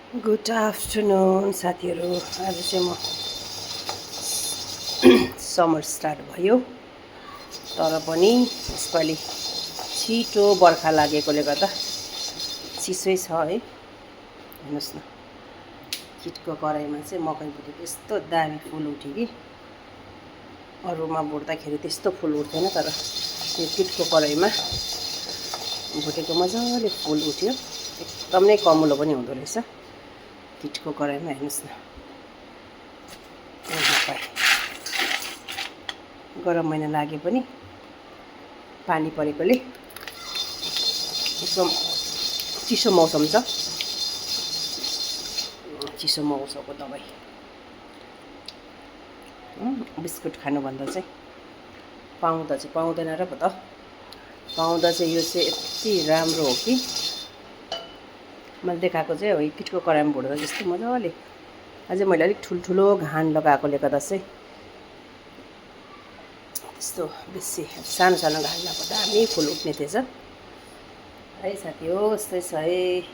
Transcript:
Good afternoon साथीहरू। आज चाहिँ म समर स्टार्ट भयो तर पनि यसपालि छिटो बर्खा लागेकोले गर्दा चिसै छ है। हेर्नुहोस् न, किटको कराईमा चाहिँ मकै भुटेको यस्तो दामी फुल उठ्यो कि अरूमा भुट्दाखेरि त्यस्तो फुल उठ्दैन, तर यो किटको कराईमा भुटेको मजाले फुल उठ्यो। एकदमै कमुलो पनि हुँदो रहेछ किटको कराईमा। हेर्नुहोस् न, गरम महिना लागे पनि पानी परेकोले एकदम चिसो मौसम छ। चिसो मौसमको दबाई बिस्कुट खानुभन्दा चाहिँ पाउँदा चाहिँ पाउँदैन र पो त। पाउँदा चाहिँ यो चाहिँ यति राम्रो हो कि मैले देखाएको चाहिँ हो किटको कराईमा भुट्दा जस्तो मजाले। अझै मैले अलिक ठुल्ठुलो घान लगाएकोले गर्दा चाहिँ त्यस्तो बेसी सानो सानो घान लगाएको दामी फुल उठ्ने थिएछ है साथी। हो यस्तै छ है।